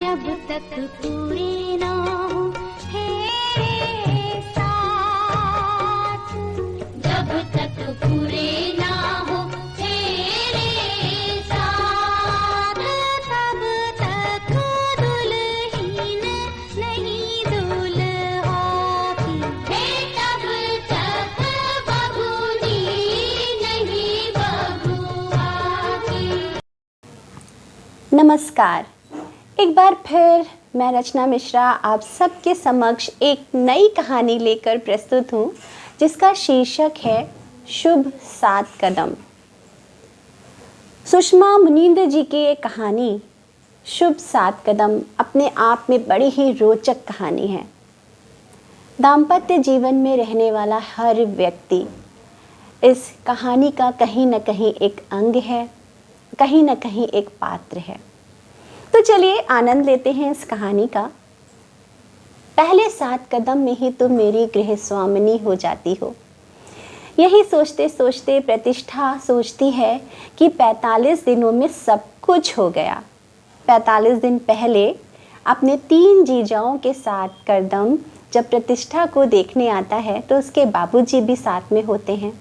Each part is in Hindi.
जब तक पूरे ना हो तेरे साथ, जब तक पूरे ना हो तेरे साथ, तब तक दुल्हन नहीं दुल्हा की, तब तक बबूनी नहीं बबुआ की। नमस्कार। एक बार फिर मैं रचना मिश्रा आप सबके समक्ष एक नई कहानी लेकर प्रस्तुत हूँ, जिसका शीर्षक है शुभ 7 कदम। सुषमा मुनिंद्र जी की ये कहानी शुभ 7 कदम अपने आप में बड़ी ही रोचक कहानी है। दाम्पत्य जीवन में रहने वाला हर व्यक्ति इस कहानी का कहीं न कहीं एक अंग है, कहीं न कहीं एक पात्र है। तो चलिए आनंद लेते हैं इस कहानी का। पहले 7 कदम में ही तुम मेरी गृह स्वामिनी हो जाती हो। यही सोचते सोचते प्रतिष्ठा सोचती है कि 45 दिनों में सब कुछ हो गया। 45 दिन पहले अपने 3 जीजाओं के 7 कदम जब प्रतिष्ठा को देखने आता है तो उसके बाबूजी भी साथ में होते हैं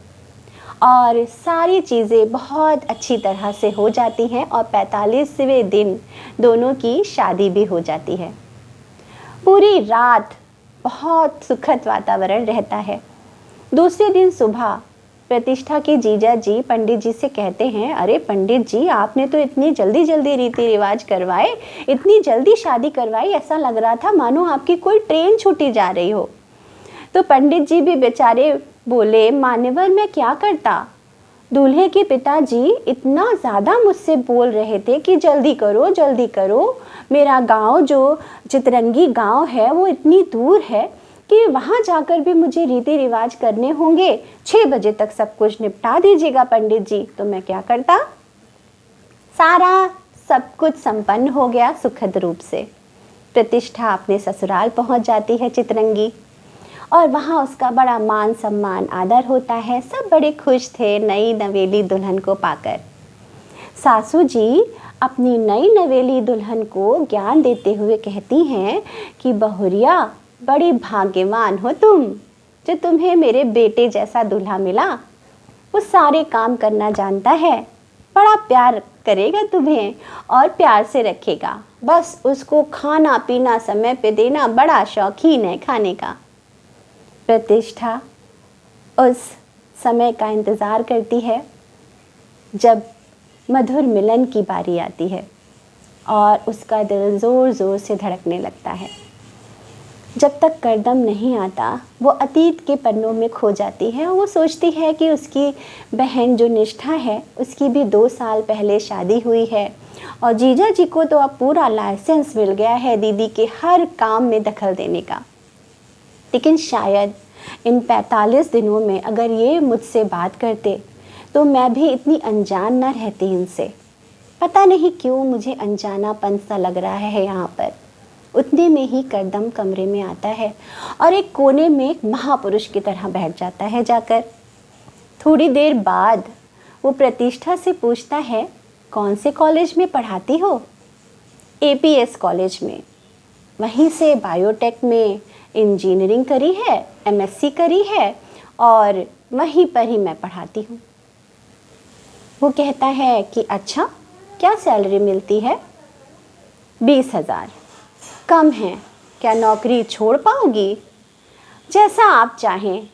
और सारी चीज़ें बहुत अच्छी तरह से हो जाती हैं और 45वें दिन दोनों की शादी भी हो जाती है। पूरी रात बहुत सुखद वातावरण रहता है। दूसरे दिन सुबह प्रतिष्ठा के जीजा जी पंडित जी से कहते हैं, अरे पंडित जी, आपने तो इतनी जल्दी जल्दी रीति रिवाज करवाए, इतनी जल्दी शादी करवाई, ऐसा लग रहा था मानो आपकी कोई ट्रेन छूटी जा रही हो। तो पंडित जी भी बेचारे बोले, मान्यवर मैं क्या करता, दूल्हे के पिताजी इतना ज़्यादा मुझसे बोल रहे थे कि जल्दी करो, मेरा गांव जो चितरंगी गांव है वो इतनी दूर है कि वहाँ जाकर भी मुझे रीति रिवाज करने होंगे, 6 बजे तक सब कुछ निपटा दीजिएगा पंडित जी। तो मैं क्या करता। सारा सब कुछ संपन्न हो गया सुखद रूप से। प्रतिष्ठा अपने ससुराल पहुँच जाती है चितरंगी और वहाँ उसका बड़ा मान सम्मान आदर होता है। सब बड़े खुश थे नई नवेली दुल्हन को पाकर। सासू जी अपनी नई नवेली दुल्हन को ज्ञान देते हुए कहती हैं कि बहुरिया, बड़ी भाग्यवान हो तुम, जो तुम्हें मेरे बेटे जैसा दूल्हा मिला। वो सारे काम करना जानता है, बड़ा प्यार करेगा तुम्हें और प्यार से रखेगा। बस उसको खाना पीना समय पे देना, बड़ा शौकीन है खाने का। प्रतिष्ठा उस समय का इंतज़ार करती है जब मधुर मिलन की बारी आती है और उसका दिल ज़ोर ज़ोर से धड़कने लगता है। जब तक करदम नहीं आता वो अतीत के पन्नों में खो जाती है। वो सोचती है कि उसकी बहन जो निष्ठा है उसकी भी 2 साल पहले शादी हुई है और जीजा जी को तो अब पूरा लाइसेंस मिल गया है दीदी के हर काम में दखल देने का। लेकिन शायद इन 45 दिनों में अगर ये मुझसे बात करते तो मैं भी इतनी अनजान न रहती इनसे। पता नहीं क्यों मुझे अनजानापन सा लग रहा है यहाँ पर। उतने में ही करदम कमरे में आता है और एक कोने में एक महापुरुष की तरह बैठ जाता है जाकर। थोड़ी देर बाद वो प्रतिष्ठा से पूछता है, कौन से कॉलेज में पढ़ाती हो? APS कॉलेज में। वहीं से बायोटेक में इंजीनियरिंग करी है, MSc करी है और वहीं पर ही मैं पढ़ाती हूँ। वो कहता है कि अच्छा, क्या सैलरी मिलती है? 20,000। कम है, क्या नौकरी छोड़ पाओगी? जैसा आप चाहें,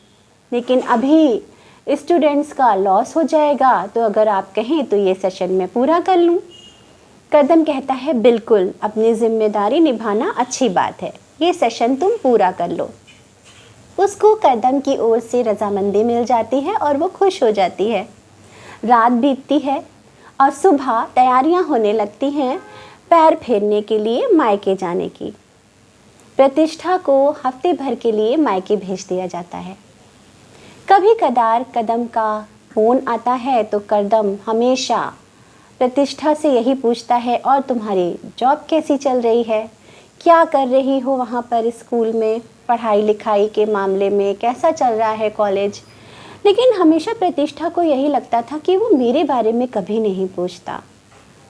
लेकिन अभी स्टूडेंट्स का लॉस हो जाएगा, तो अगर आप कहें तो ये सेशन में पूरा कर लूँ। करदम कहता है, बिल्कुल, अपनी जिम्मेदारी निभाना अच्छी बात है, ये सेशन तुम पूरा कर लो। उसको करदम की ओर से रजामंदी मिल जाती है और वो खुश हो जाती है। रात बीतती है और सुबह तैयारियां होने लगती हैं पैर फेरने के लिए मायके जाने की। प्रतिष्ठा को हफ्ते भर के लिए मायके भेज दिया जाता है। कभी कदार कदम का फ़ोन आता है तो करदम हमेशा प्रतिष्ठा से यही पूछता है, और तुम्हारी जॉब कैसी चल रही है, क्या कर रही हो वहाँ पर स्कूल में, पढ़ाई लिखाई के मामले में कैसा चल रहा है कॉलेज। लेकिन हमेशा प्रतिष्ठा को यही लगता था कि वो मेरे बारे में कभी नहीं पूछता।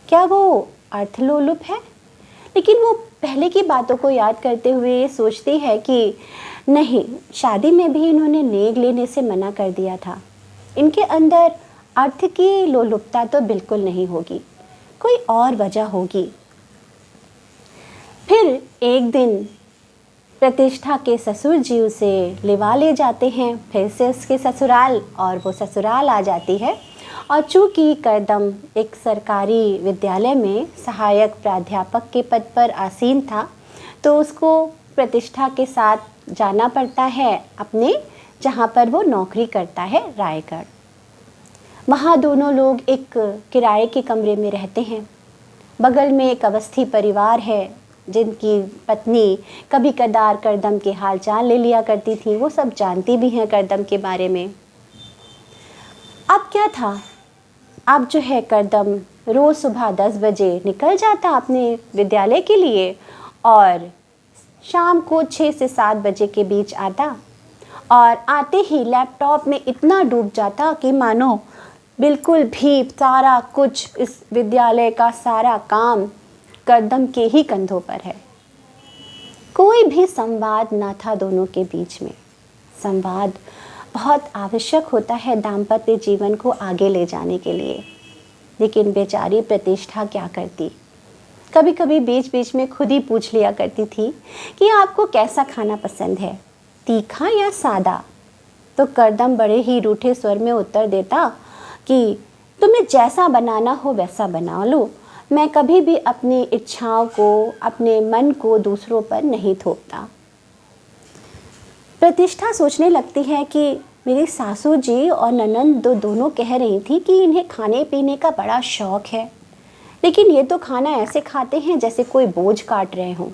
क्या वो अर्थलोलुप है? लेकिन वो पहले की बातों को याद करते हुए ये सोचती है कि नहीं, शादी में भी इन्होंने नेग लेने से मना कर दिया था। इनके अंदर अर्थ की लोलुपता तो बिल्कुल नहीं होगी, कोई और वजह होगी। फिर एक दिन प्रतिष्ठा के ससुर जी उसे लिवा ले जाते हैं फिर से उसके ससुराल, और वो ससुराल आ जाती है। और चूँकि करदम एक सरकारी विद्यालय में सहायक प्राध्यापक के पद पर आसीन था, तो उसको प्रतिष्ठा के साथ जाना पड़ता है अपने जहाँ पर वो नौकरी करता है, रायगढ़। वहाँ दोनों लोग एक किराए के कमरे में रहते हैं। बगल में एक अवस्थी परिवार है जिनकी पत्नी कभी कदार करदम के हाल चाल ले लिया करती थी। वो सब जानती भी हैं करदम के बारे में। अब क्या था, अब जो है करदम रोज़ सुबह 10 बजे निकल जाता अपने विद्यालय के लिए और शाम को 6 से 7 बजे के बीच आता, और आते ही लैपटॉप में इतना डूब जाता कि मानो बिल्कुल भी सारा कुछ इस विद्यालय का सारा काम करदम के ही कंधों पर है। कोई भी संवाद ना था दोनों के बीच में। संवाद बहुत आवश्यक होता है दाम्पत्य जीवन को आगे ले जाने के लिए, लेकिन बेचारी प्रतिष्ठा क्या करती, कभी कभी बीच बीच में खुद ही पूछ लिया करती थी कि आपको कैसा खाना पसंद है, तीखा या सादा। तो करदम बड़े ही रूठे स्वर में उत्तर देता कि तुम्हें जैसा बनाना हो वैसा बना लो, मैं कभी भी अपनी इच्छाओं को, अपने मन को दूसरों पर नहीं थोपता। प्रतिष्ठा सोचने लगती है कि मेरी सासू जी और ननंद दोनों कह रही थी कि इन्हें खाने पीने का बड़ा शौक़ है, लेकिन ये तो खाना ऐसे खाते हैं जैसे कोई बोझ काट रहे हों।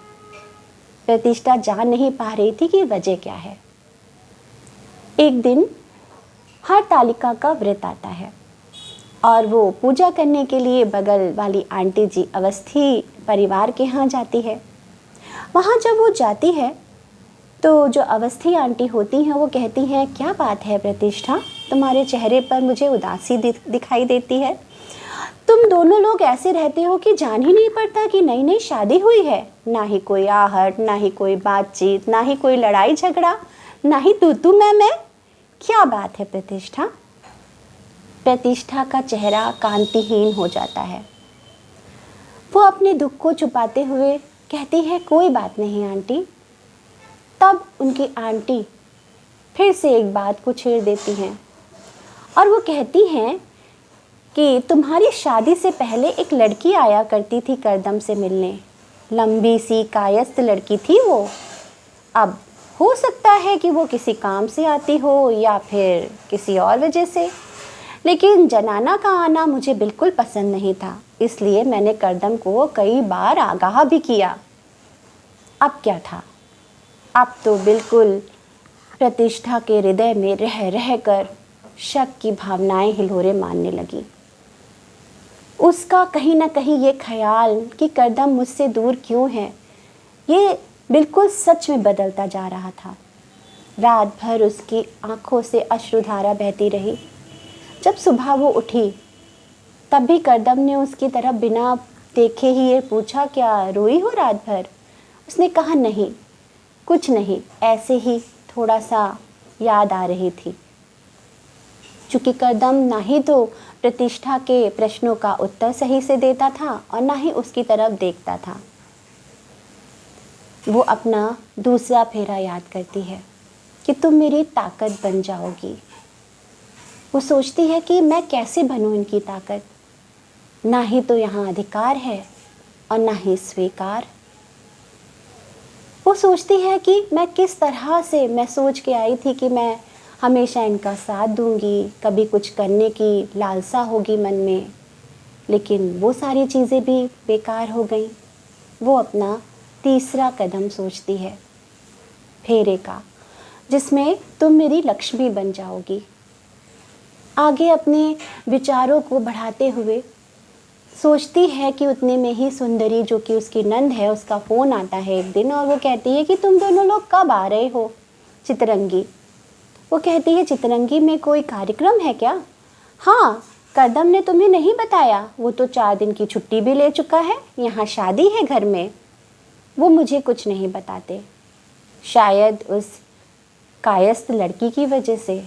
प्रतिष्ठा जान नहीं पा रही थी कि वजह क्या है। एक दिन हरतालिका का व्रत आता है और वो पूजा करने के लिए बगल वाली आंटी जी अवस्थी परिवार के यहाँ जाती है। वहाँ जब वो जाती है तो जो अवस्थी आंटी होती हैं वो कहती हैं, क्या बात है प्रतिष्ठा, तुम्हारे चेहरे पर मुझे उदासी दिखाई देती है। तुम दोनों लोग ऐसे रहते हो कि जान ही नहीं पड़ता कि नई नई शादी हुई है। ना ही कोई आहट, ना ही कोई बातचीत, ना ही कोई लड़ाई झगड़ा, ना ही तू मैं। क्या बात है प्रतिष्ठा। प्रतिष्ठा का चेहरा कांतिहीन हो जाता है। वो अपने दुख को छुपाते हुए कहती है, कोई बात नहीं आंटी। तब उनकी आंटी फिर से एक बात को छेड़ देती हैं और वो कहती हैं कि तुम्हारी शादी से पहले एक लड़की आया करती थी करदम से मिलने। लंबी सी कायस्थ लड़की थी वो। अब हो सकता है कि वो किसी काम से आती हो या फिर किसी और वजह से, लेकिन जनाना का आना मुझे बिल्कुल पसंद नहीं था, इसलिए मैंने करदम को कई बार आगाह भी किया। अब क्या था, अब तो बिल्कुल प्रतिष्ठा के हृदय में रह रह कर शक की भावनाएं हिलोरे मारने लगी। उसका कहीं ना कहीं ये ख्याल कि करदम मुझसे दूर क्यों है, ये बिल्कुल सच में बदलता जा रहा था। रात भर उसकी आंखों से अश्रुधारा बहती रही। जब सुबह वो उठी तब भी करदम ने उसकी तरफ बिना देखे ही ये पूछा, क्या रोई हो रात भर। उसने कहा, नहीं कुछ नहीं, ऐसे ही थोड़ा सा याद आ रही थी। चूँकि करदम ना ही तो प्रतिष्ठा के प्रश्नों का उत्तर सही से देता था और ना ही उसकी तरफ देखता था। वो अपना दूसरा फेरा याद करती है कि तुम मेरी ताकत बन जाओगी। वो सोचती है कि मैं कैसे बनूं इनकी ताकत। ना ही तो यहाँ अधिकार है और ना ही स्वीकार। वो सोचती है कि मैं किस तरह से, मैं सोच के आई थी कि मैं हमेशा इनका साथ दूंगी, कभी कुछ करने की लालसा होगी मन में, लेकिन वो सारी चीज़ें भी बेकार हो गईं। वो अपना तीसरा कदम सोचती है, फेरे का, जिसमें तुम मेरी लक्ष्मी बन जाओगी। आगे अपने विचारों को बढ़ाते हुए सोचती है कि उतने में ही सुंदरी, जो कि उसकी नंद है, उसका फ़ोन आता है एक दिन और वो कहती है कि तुम दोनों लोग कब आ रहे हो चितरंगी। वो कहती है, चितरंगी में कोई कार्यक्रम है क्या? हाँ, करदम ने तुम्हें नहीं बताया, वो तो 4 दिन की छुट्टी भी ले चुका है, यहाँ शादी है घर में। वो मुझे कुछ नहीं बताते, शायद उस कायस्थ लड़की की वजह से।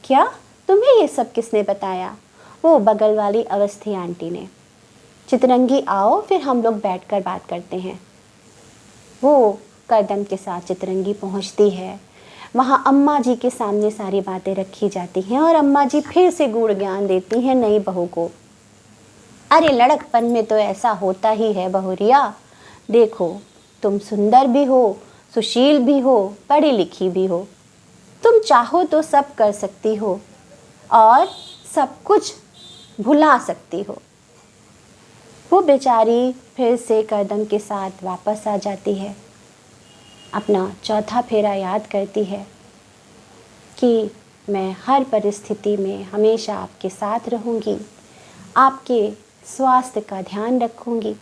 क्या? तुम्हें ये सब किसने बताया? वो बगल वाली अवस्थी आंटी ने। चितरंगी आओ, फिर हम लोग बैठकर बात करते हैं। वो कदम के साथ चितरंगी पहुंचती है। वहाँ अम्मा जी के सामने सारी बातें रखी जाती हैं और अम्मा जी फिर से गुड़ ज्ञान देती हैं नई बहू को। अरे लड़कपन में तो ऐसा होता ही है बहुरिया, देखो तुम सुंदर भी हो, सुशील भी हो, पढ़ी लिखी भी हो, तुम चाहो तो सब कर सकती हो और सब कुछ भुला सकती हो। वो बेचारी फिर से कदम के साथ वापस आ जाती है, अपना चौथा फेरा याद करती है कि मैं हर परिस्थिति में हमेशा आपके साथ रहूँगी, आपके स्वास्थ्य का ध्यान रखूँगी।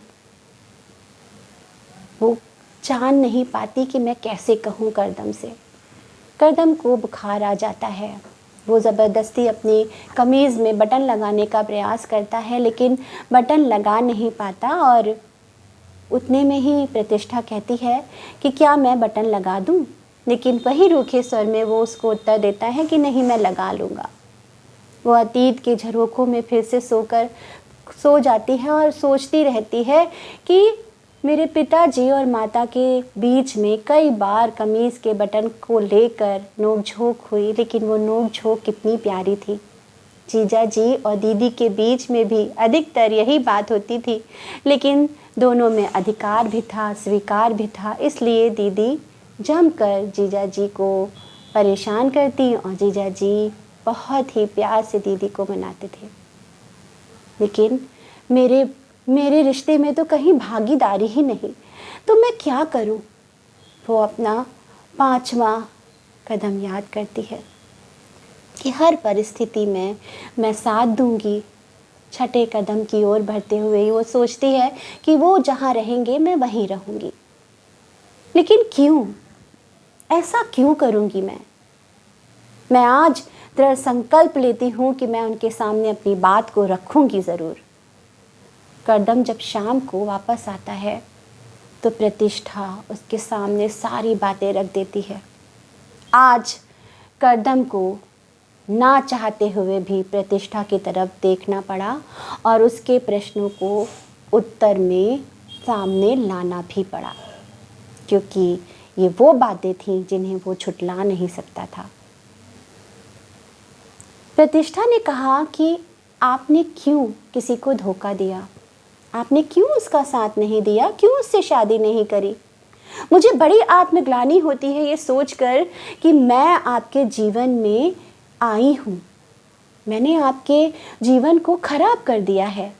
वो जान नहीं पाती कि मैं कैसे कहूँ करदम से। करदम को बुखार आ जाता है। वो ज़बरदस्ती अपनी कमीज़ में बटन लगाने का प्रयास करता है, लेकिन बटन लगा नहीं पाता और उतने में ही प्रतिष्ठा कहती है कि क्या मैं बटन लगा दूं? लेकिन वही रूखे स्वर में वो उसको उत्तर देता है कि नहीं, मैं लगा लूँगा। वो अतीत के झरोखों में फिर से सो जाती है और सोचती रहती है कि मेरे पिताजी और माता के बीच में कई बार कमीज़ के बटन को लेकर नोक-झोंक हुई, लेकिन वो नोक-झोंक कितनी प्यारी थी। जीजा जी और दीदी के बीच में भी अधिकतर यही बात होती थी, लेकिन दोनों में अधिकार भी था, स्वीकार भी था। इसलिए दीदी जमकर जीजा जी को परेशान करती और जीजा जी बहुत ही प्यार से दीदी को मनाते थे। लेकिन मेरे रिश्ते में तो कहीं भागीदारी ही नहीं, तो मैं क्या करूं? वो अपना 5वां कदम याद करती है कि हर परिस्थिति में मैं साथ दूंगी। 6ठे कदम की ओर बढ़ते हुए वो सोचती है कि वो जहाँ रहेंगे मैं वहीं रहूंगी। लेकिन क्यों? ऐसा क्यों करूंगी मैं आज दृढ़ संकल्प लेती हूँ कि मैं उनके सामने अपनी बात को रखूंगी ज़रूर। कदम जब शाम को वापस आता है तो प्रतिष्ठा उसके सामने सारी बातें रख देती है। आज कदम को ना चाहते हुए भी प्रतिष्ठा की तरफ देखना पड़ा और उसके प्रश्नों को उत्तर में सामने लाना भी पड़ा, क्योंकि ये वो बातें थीं जिन्हें वो छुटला नहीं सकता था। प्रतिष्ठा ने कहा कि आपने क्यों किसी को धोखा दिया? आपने क्यों उसका साथ नहीं दिया? क्यों उससे शादी नहीं करी? मुझे बड़ी आत्मग्लानि होती है ये सोचकर कि मैं आपके जीवन में आई हूँ, मैंने आपके जीवन को खराब कर दिया है।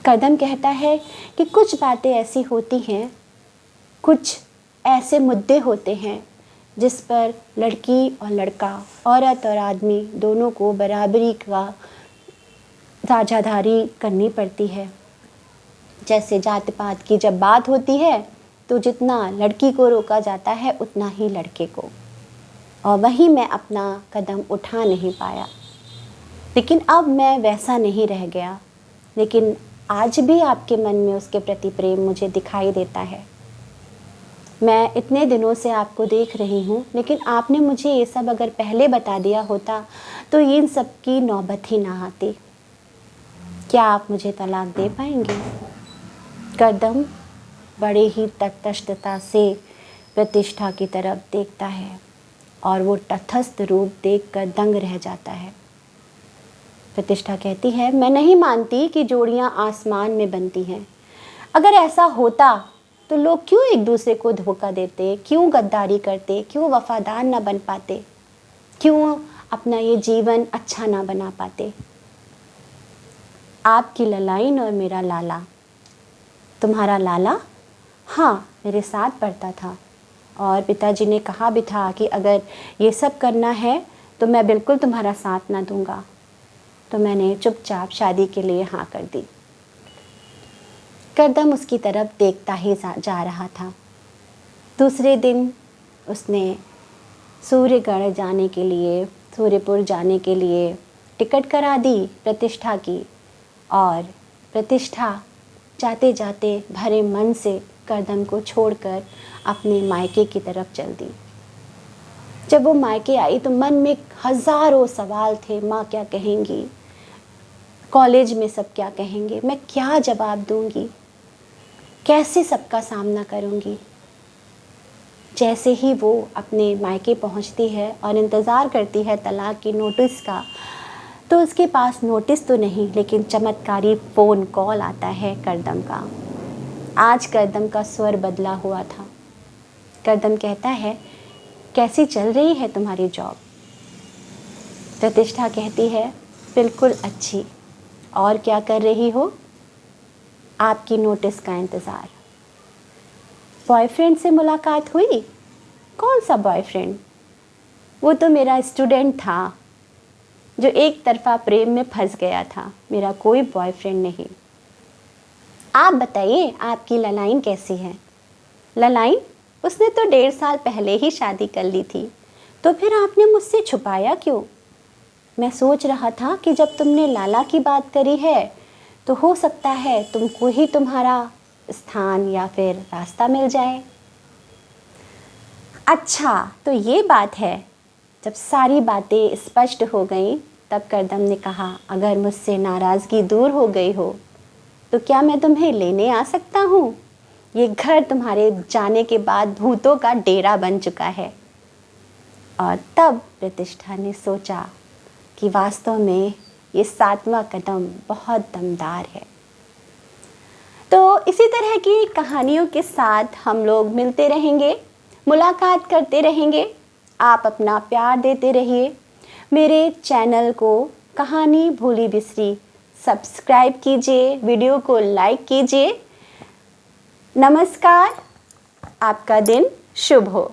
कदम कहता है कि कुछ बातें ऐसी होती हैं, कुछ ऐसे मुद्दे होते हैं जिस पर लड़की और लड़का, औरत और आदमी दोनों को बराबरी का साझेदारी करनी पड़ती है। जैसे जात पात की जब बात होती है तो जितना लड़की को रोका जाता है उतना ही लड़के को, और वहीं मैं अपना कदम उठा नहीं पाया। लेकिन अब मैं वैसा नहीं रह गया, लेकिन आज भी आपके मन में उसके प्रति प्रेम मुझे दिखाई देता है। मैं इतने दिनों से आपको देख रही हूँ, लेकिन आपने मुझे ये सब अगर पहले बता दिया होता तो इन सब की नौबत ही ना आती। क्या आप मुझे तलाक दे पाएंगे? कदम बड़े ही तटस्थता से प्रतिष्ठा की तरफ देखता है और वो तटस्थ रूप देखकर दंग रह जाता है। प्रतिष्ठा कहती है, मैं नहीं मानती कि जोड़ियां आसमान में बनती हैं। अगर ऐसा होता तो लोग क्यों एक दूसरे को धोखा देते, क्यों गद्दारी करते, क्यों वफादार ना बन पाते, क्यों अपना ये जीवन अच्छा ना बना पाते? आपकी ललाइन और मेरा लाला। तुम्हारा लाला? हाँ, मेरे साथ पढ़ता था और पिताजी ने कहा भी था कि अगर ये सब करना है तो मैं बिल्कुल तुम्हारा साथ ना दूंगा। तो मैंने चुपचाप शादी के लिए हाँ कर दी। कदम उसकी तरफ देखता ही जा रहा था। दूसरे दिन उसने सूर्यगढ़ जाने के लिए, सूर्यपुर जाने के लिए टिकट करा दी प्रतिष्ठा की, और प्रतिष्ठा जाते जाते भरे मन से करदम को छोड़कर अपने मायके की तरफ चल दी। जब वो मायके आई तो मन में हज़ारों सवाल थे। माँ क्या कहेंगी, कॉलेज में सब क्या कहेंगे, मैं क्या जवाब दूंगी, कैसे सबका सामना करूंगी। जैसे ही वो अपने मायके पहुंचती है और इंतज़ार करती है तलाक की नोटिस का, तो उसके पास नोटिस तो नहीं लेकिन चमत्कारी फ़ोन कॉल आता है करदम का। आज करदम का स्वर बदला हुआ था। करदम कहता है, कैसी चल रही है तुम्हारी जॉब? प्रतिष्ठा कहती है, बिल्कुल अच्छी। और क्या कर रही हो? आपकी नोटिस का इंतज़ार। बॉयफ्रेंड से मुलाकात हुई? कौन सा बॉयफ्रेंड? वो तो मेरा स्टूडेंट था जो एक तरफा प्रेम में फंस गया था। मेरा कोई बॉयफ्रेंड नहीं। आप बताइए, आपकी ललाइन कैसी है? ललाइन? उसने तो 1.5 साल पहले ही शादी कर ली थी, तो फिर आपने मुझसे छुपाया क्यों? मैं सोच रहा था कि जब तुमने लाला की बात करी है तो हो सकता है तुमको ही तुम्हारा स्थान या फिर रास्ता मिल जाए। अच्छा, तो ये बात है। जब सारी बातें स्पष्ट हो गईं तब करदम ने कहा, अगर मुझसे नाराज़गी दूर हो गई हो तो क्या मैं तुम्हें लेने आ सकता हूँ? ये घर तुम्हारे जाने के बाद भूतों का डेरा बन चुका है। और तब प्रतिष्ठा ने सोचा कि वास्तव में ये 7वां कदम बहुत दमदार है। तो इसी तरह की कहानियों के साथ हम लोग मिलते रहेंगे, मुलाकात करते रहेंगे। आप अपना प्यार देते रहिए। मेरे चैनल को कहानी भूली बिसरी सब्सक्राइब कीजिए, वीडियो को लाइक कीजिए। नमस्कार, आपका दिन शुभ हो।